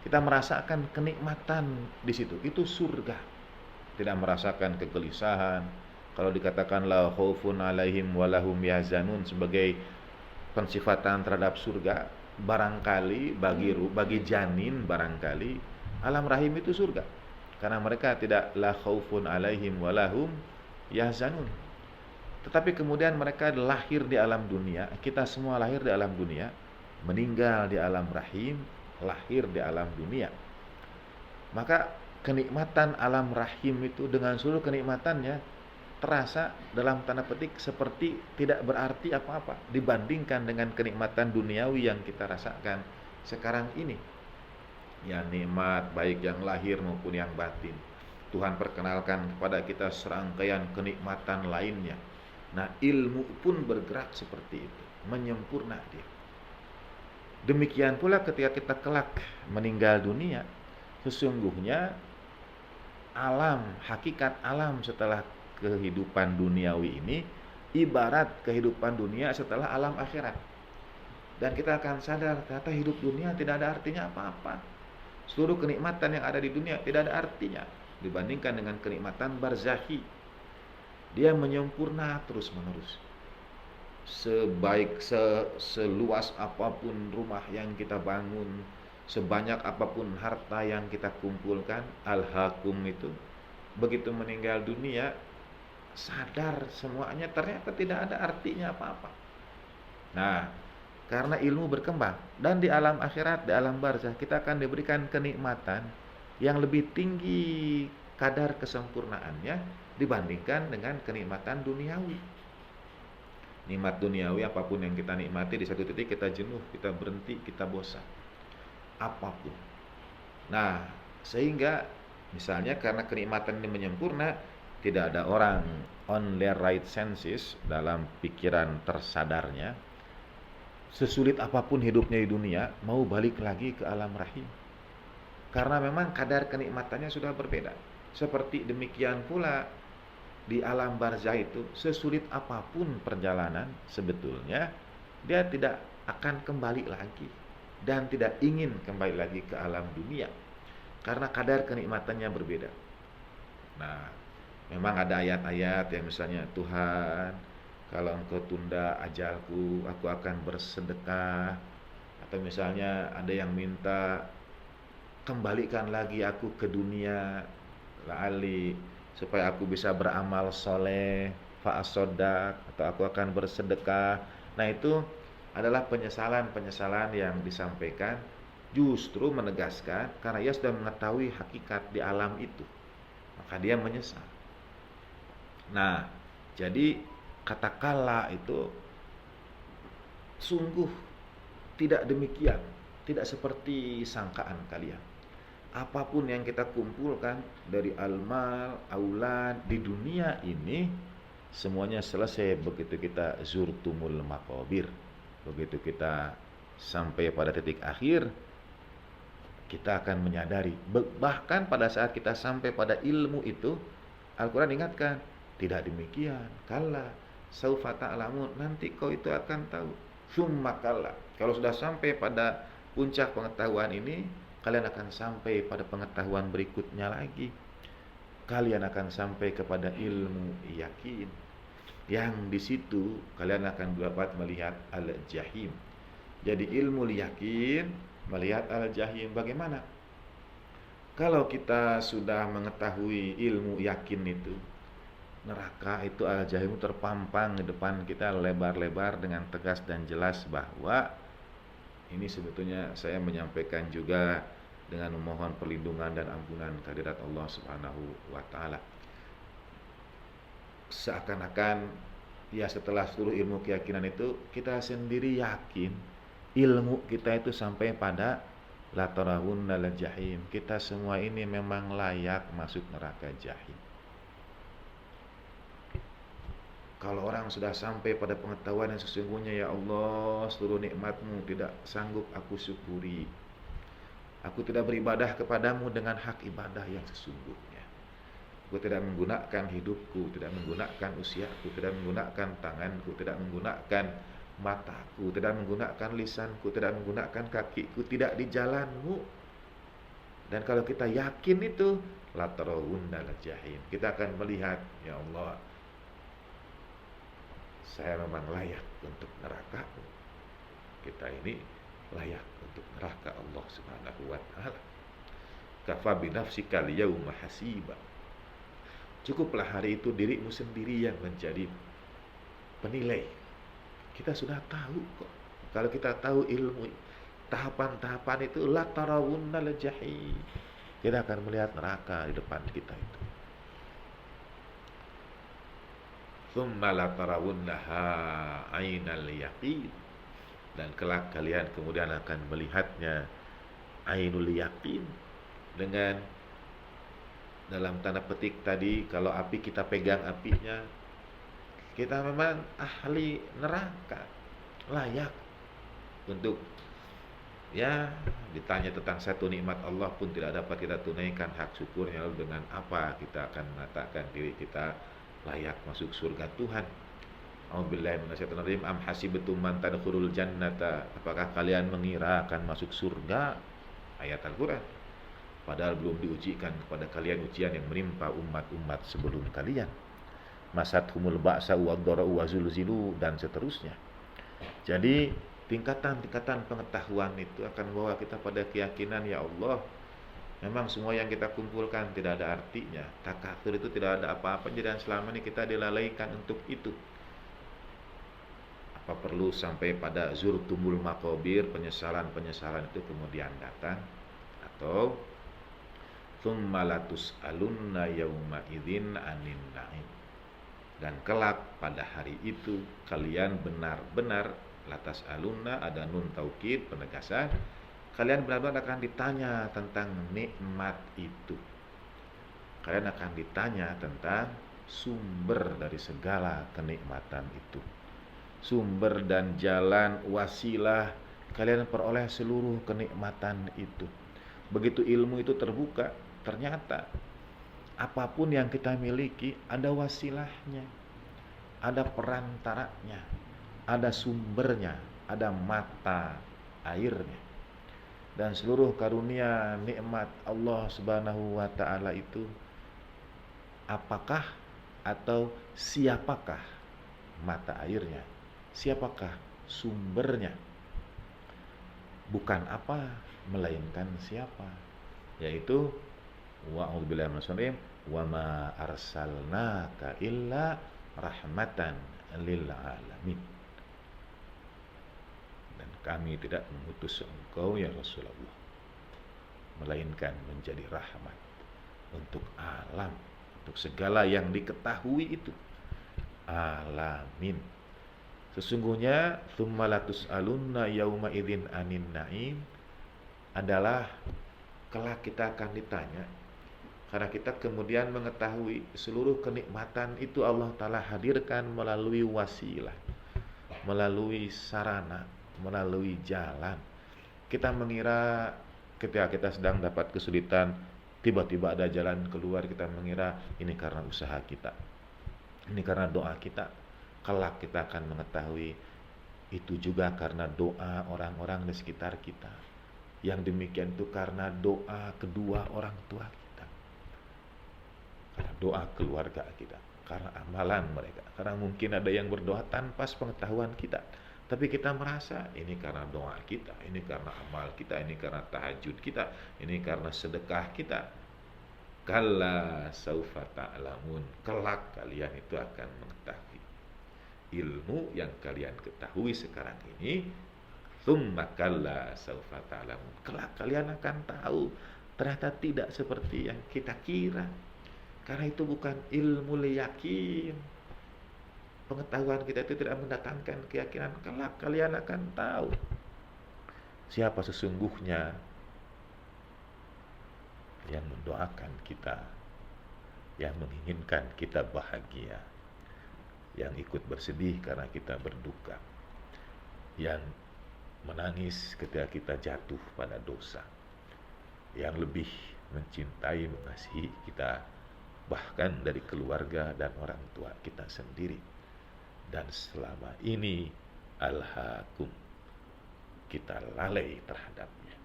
Kita merasakan kenikmatan di situ. Itu surga. Tidak merasakan kegelisahan. Kalau dikatakan la khaufun alaihim walahum yahzanun sebagai pensifatan terhadap surga, barangkali bagi janin barangkali alam rahim itu surga. Karena mereka tidak la khaufun alaihim walahum yahzanun. Tetapi kemudian mereka lahir di alam dunia, kita semua lahir di alam dunia, meninggal di alam rahim, lahir di alam dunia. Maka kenikmatan alam rahim itu dengan seluruh kenikmatannya terasa dalam tanda petik seperti tidak berarti apa-apa dibandingkan dengan kenikmatan duniawi yang kita rasakan sekarang ini. Ya, nikmat baik yang lahir maupun yang batin. Tuhan perkenalkan kepada kita serangkaian kenikmatan lainnya. Nah, ilmu pun bergerak seperti itu, menyempurna dia. Demikian pula ketika kita kelak meninggal dunia, sesungguhnya alam, hakikat alam setelah kehidupan duniawi ini ibarat kehidupan dunia setelah alam akhirat. Dan kita akan sadar ternyata hidup dunia tidak ada artinya apa-apa. Seluruh kenikmatan yang ada di dunia tidak ada artinya dibandingkan dengan kenikmatan barzakhi. Dia menyempurna terus-menerus. Seluas apapun rumah yang kita bangun, sebanyak apapun harta yang kita kumpulkan, al-hakum itu begitu meninggal dunia sadar semuanya ternyata tidak ada artinya apa-apa. Nah, karena ilmu berkembang dan di alam akhirat, di alam barzah kita akan diberikan kenikmatan yang lebih tinggi kadar kesempurnaannya dibandingkan dengan kenikmatan duniawi. Nikmat duniawi apapun yang kita nikmati di satu titik kita jenuh, kita berhenti, kita bosan. Apapun. Nah, sehingga misalnya karena kenikmatan ini menyempurna, tidak ada orang on their right senses dalam pikiran tersadarnya, sesulit apapun hidupnya di dunia, mau balik lagi ke alam rahim. Karena memang kadar kenikmatannya sudah berbeda. Seperti demikian pula di alam barzah itu, sesulit apapun perjalanan, sebetulnya dia tidak akan kembali lagi dan tidak ingin kembali lagi ke alam dunia. Karena kadar kenikmatannya berbeda. Nah, memang ada ayat-ayat yang misalnya Tuhan, kalau engkau tunda ajalku, aku akan bersedekah. Atau misalnya ada yang minta, kembalikan lagi aku ke dunia, la'ali, supaya aku bisa beramal soleh, fa'asodak, atau aku akan bersedekah. Nah, itu adalah penyesalan-penyesalan yang disampaikan justru menegaskan karena ia sudah mengetahui hakikat di alam itu, maka dia menyesal. Nah, jadi kata kala itu sungguh tidak demikian, tidak seperti sangkaan kalian. Apapun yang kita kumpulkan dari almal, aulad di dunia ini, semuanya selesai begitu kita zurtumul maqabir. Begitu kita sampai pada titik akhir, kita akan menyadari. Bahkan pada saat kita sampai pada ilmu itu, Al-Quran ingatkan, tidak demikian, kalla saufa ta'lamun, nanti kau itu akan tahu. Summa kalla, kalau sudah sampai pada puncak pengetahuan ini, kalian akan sampai pada pengetahuan berikutnya lagi. Kalian akan sampai kepada ilmu yakin, yang di situ kalian akan dapat melihat al-jahim. Jadi ilmu yakin melihat al-jahim. Bagaimana? Kalau kita sudah mengetahui ilmu yakin itu, neraka itu al-jahim terpampang di depan kita lebar-lebar dengan tegas dan jelas, bahwa ini sebetulnya saya menyampaikan juga dengan memohon perlindungan dan ampunan kehadirat Allah Subhanahu wa taala. Seakan-akan ya setelah seluruh ilmu keyakinan itu kita sendiri yakin ilmu kita itu sampai pada la tarawunnal jahim. Kita semua ini memang layak masuk neraka jahim. Kalau orang sudah sampai pada pengetahuan yang sesungguhnya, ya Allah, seluruh nikmat-Mu tidak sanggup aku syukuri. Aku tidak beribadah kepadamu dengan hak ibadah yang sesungguhnya. Aku tidak menggunakan hidupku, tidak menggunakan usiaku, tidak menggunakan tanganku, tidak menggunakan mataku, tidak menggunakan lisanku, tidak menggunakan kakiku, tidak di jalanmu. Dan kalau kita yakin itu, la tarawunnal jahim, kita akan melihat, ya Allah, saya memang layak untuk neraka. Kita ini layak untuk neraka Allah Subhanahu wa taala. Kafa bi nafsika al-yauma hasiba. Cukuplah hari itu dirimu sendiri yang menjadi penilai. Kita sudah tahu kok. Kalau kita tahu ilmu tahapan-tahapan itu, la tarawunnal jahim, kita akan melihat neraka di depan kita itu. Tsumma la tarawunnaha ainal yaqin, dan kelak kalian kemudian akan melihatnya ainul yaqin, dengan dalam tanda petik tadi, kalau api kita pegang apinya, kita memang ahli neraka, layak untuk ya ditanya tentang satu nikmat Allah pun tidak dapat kita tunaikan hak syukurnya. Lalu dengan apa kita akan mengatakan diri kita layak masuk surga Tuhan? A'udzubillahi minasyaitonir rajim. Am hasibtum man tadkhulul jannata, apakah kalian mengira akan masuk surga? Ayat Al-Qur'an. Padahal belum diujikan kepada kalian ujian yang menimpa umat-umat sebelum kalian. Masathumul ba'sa wad-dhara'u wa zulzilu, dan seterusnya. Jadi tingkatan-tingkatan pengetahuan itu akan membawa kita pada keyakinan, ya Allah, memang semua yang kita kumpulkan tidak ada artinya. Takatsur itu tidak ada apa-apanya, dan selama ini kita dilalaikan untuk itu. Apa perlu sampai pada zurtumul maqabir, penyesalan-penyesalan itu kemudian datang? Atau tsumma latus'alunna yauma idzin anin na'im, dan kelak pada hari itu kalian benar-benar, latas alunna ada nun taukid penegasan, kalian benar-benar akan ditanya tentang nikmat itu. Kalian akan ditanya tentang sumber dari segala kenikmatan itu, sumber dan jalan wasilah kalian peroleh seluruh kenikmatan itu. Begitu ilmu itu terbuka, ternyata apapun yang kita miliki ada wasilahnya, ada perantaranya, ada sumbernya, ada mata airnya. Dan seluruh karunia nikmat Allah Subhanahu wa taala itu, apakah atau siapakah mata airnya? Siapakah sumbernya? Bukan apa, melainkan siapa, yaitu wa'udzubillahi minasyaitonir rajim, wa ma arsalnaka illa rahmatan lil alamin, dan kami tidak mengutus engkau ya Rasulullah melainkan menjadi rahmat untuk alam, untuk segala yang diketahui itu, alamin. Sesungguhnya tsumma latus'alunna yauma idzin anin na'im adalah kelak kita akan ditanya, karena kita kemudian mengetahui seluruh kenikmatan itu Allah Ta'ala hadirkan melalui wasilah, melalui sarana, melalui jalan. Kita mengira ketika kita sedang dapat kesulitan, tiba-tiba ada jalan keluar, kita mengira ini karena usaha kita, ini karena doa kita. Kelak kita akan mengetahui itu juga karena doa orang-orang di sekitar kita. Yang demikian itu karena doa kedua orang tua kita, karena doa keluarga kita, karena amalan mereka. Karena mungkin ada yang berdoa tanpa sepengetahuan kita, tapi kita merasa ini karena doa kita, ini karena amal kita, ini karena tahajud kita, ini karena sedekah kita. Kalla saufa ta'lamun, kelak kalian itu akan mengetahui ilmu yang kalian ketahui sekarang ini. Tsumma kalla saufa ta'lamun, kelak kalian akan tahu ternyata tidak seperti yang kita kira. Karena itu bukan ilmu yakin. Pengetahuan kita itu tidak mendatangkan keyakinan. Kelak kalian akan tahu siapa sesungguhnya yang mendoakan kita, yang menginginkan kita bahagia, yang ikut bersedih karena kita berduka, yang menangis ketika kita jatuh pada dosa, yang lebih mencintai, mengasihi kita bahkan dari keluarga dan orang tua kita sendiri. Dan selama ini alhaakum, kita lalai terhadapnya,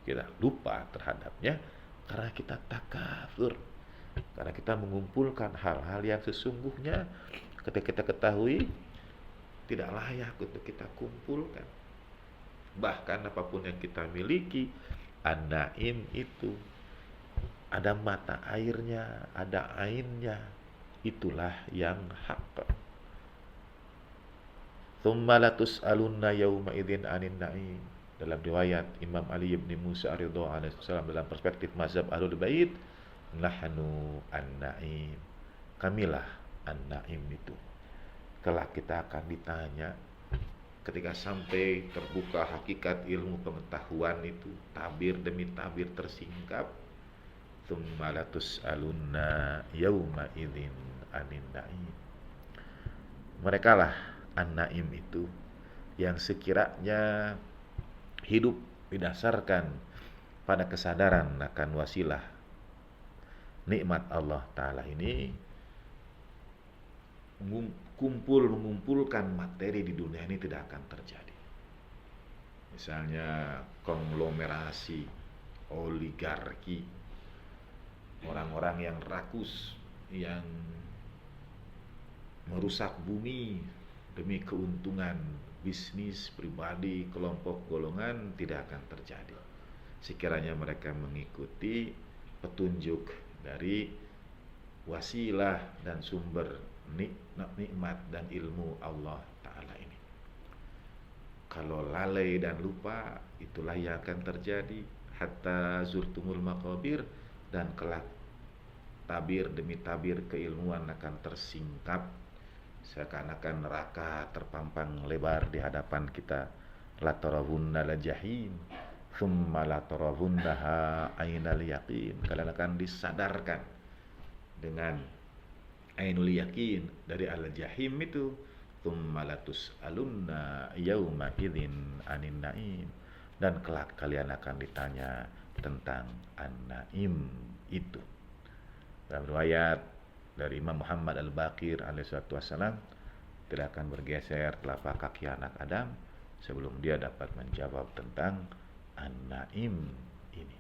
kita lupa terhadapnya karena kita takabur, karena kita mengumpulkan hal-hal yang sesungguhnya ketika kita ketahui tidak layak untuk kita kumpulkan. Bahkan apapun yang kita miliki, an-naim itu ada mata airnya, ada ainnya, itulah yang hak. Tsumma latus'alunna yauma idzin 'anin na'im. Dalam riwayat Imam Ali bin Musa Ridho alaihissalam dalam perspektif mazhab Ahlul Bait, nahnu an-na'im. Kamilah an-na'im itu. Kelak kita akan ditanya ketika sampai terbuka hakikat ilmu pengetahuan itu, tabir demi tabir tersingkap. Tsumma latus'alunna yauma idzin 'anin na'im. Mereka lah an-naim itu yang sekiranya hidup didasarkan pada kesadaran akan wasilah nikmat Allah Ta'ala ini, mengumpulkan materi di dunia ini tidak akan terjadi. Misalnya konglomerasi, oligarki, orang-orang yang rakus, yang merusak bumi demi keuntungan bisnis pribadi, kelompok golongan, tidak akan terjadi sekiranya mereka mengikuti petunjuk dari wasilah dan sumber nikmat dan ilmu Allah Ta'ala ini. Kalau lalai dan lupa, itulah yang akan terjadi. Hatta zurtumul maqabir, dan kelak tabir demi tabir keilmuan akan tersingkap, seakan-akan neraka terpampang lebar di hadapan kita. La tarawunna la jahim thumma la tarawunnaha ainal yaqin. Kalian akan disadarkan dengan ainul yaqin dari al-jahim itu. Thumma latus'alunna yauma idzin 'anin na'im. Dan kelak kalian akan ditanya tentang an-na'im itu. Dalam riwayat dari Imam Muhammad Al-Baqir alaihissalatu wassalam, tidak akan bergeser telapak kaki anak Adam sebelum dia dapat menjawab tentang an-naim ini.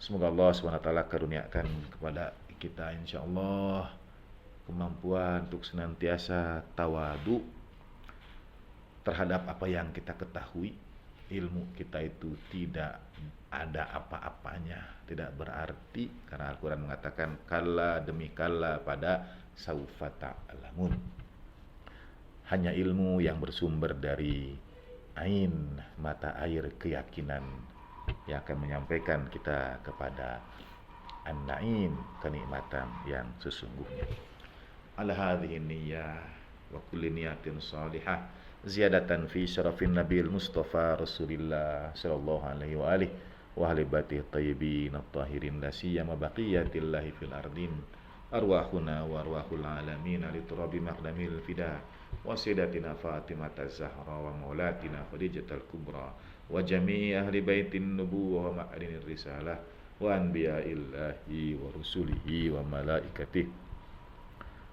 Semoga Allah SWT karuniakan kepada kita insyaallah kemampuan untuk senantiasa tawadu terhadap apa yang kita ketahui. Ilmu kita itu tidak ada apa-apanya, tidak berarti, karena Al-Quran mengatakan kalla demi kalla pada saufa ta'lamun. Hanya ilmu yang bersumber dari ain, mata air keyakinan, yang akan menyampaikan kita kepada an-na'im, kenikmatan yang sesungguhnya. Ala hadhihi niyyah wa kulli niyatin salihah ziyadatan fi syarafin nabil mustafa rasulillah sallallahu alaihi wa alihi wa ahli baitihi tayyibin at-tahirin, la siyama baqiyatillahi fil ardin arwahuna wa arwahul alamin li turabi maqdamil fida wa sayyidatina Fatimah az-Zahra wa maulatina Khadijatul Kubra wa jami'i ahli baitin nubuwah wa ma'adinir risalah wa anbiya'illahi wa rusulihi wa malaikatihi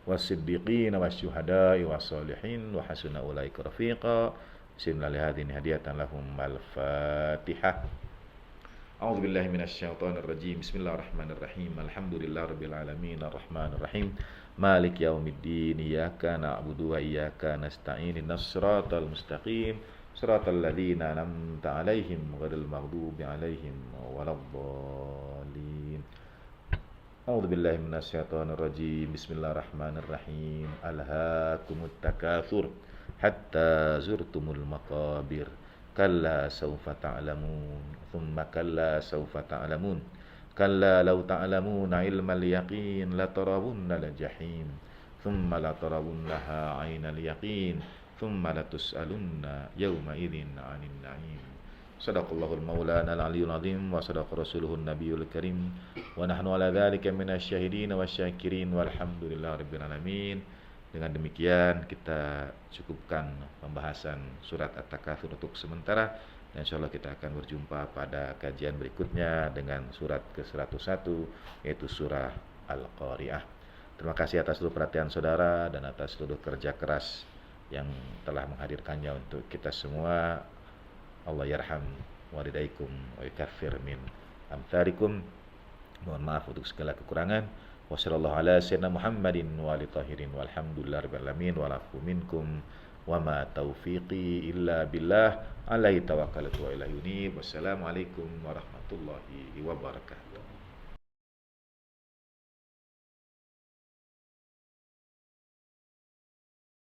wasiddiqin wasyuhada'i wassalihin wa hasuna ulaika rafiqa. Bismillah hadhihi hadiyatan lahum al-Fatihah. A'udzu billahi minasyaitonir rajim. Bismillahirrahmanirrahim. Alhamdulillahirabbil alamin arrahmanir rahim. Malik yaumiddin. Iyyaka na'budu wa iyyaka nasta'in. Ihdinas siratal mustaqim. Siratal ladzina an'amta 'alaihim ghairil maghdubi 'alaihim waladdallin. A'udzu billahi minasyaitonir rajim. Bismillahirrahmanirrahim. Alhaakumut takatsur hatta zurtumul maqabir. Kalla sawfa ta'lamun. Thumma kalla sawfa ta'lamun. Kalla law ta'lamuna ilmal yaqin la tarawunna al jahim. Thumma la tarawunnaha 'ainal yaqin. Thumma la tus'alunna yawma idzin 'anil na'im. Sadaqallahul maulana al-aliyyul azim wa sadaqa rasuluhun nabiyul karim wa nahnu ala dzalika minasyahidin wasyakirin walhamdulillahirabbil alamin. Dengan demikian kita cukupkan pembahasan surat At-Takatsur untuk sementara, dan insyaallah kita akan berjumpa pada kajian berikutnya dengan surat ke-101, yaitu surah Al-Qari'ah. Terima kasih atas seluruh perhatian saudara dan atas seluruh kerja keras yang telah menghadirkannya untuk kita semua. Allah yarham walidaykum wa yukaffir min amthalikum. Mohon maaf untuk segala kekurangan. Wassallallahu ala sayyidina Muhammadin wa ali tahirin walhamdulillahirabbil alamin wa lafu minkum wa ma taufiqi illa billah alaihi tawakkaltu wa ilaihi unib. Wassalamualaikum warahmatullahi wabarakatuh.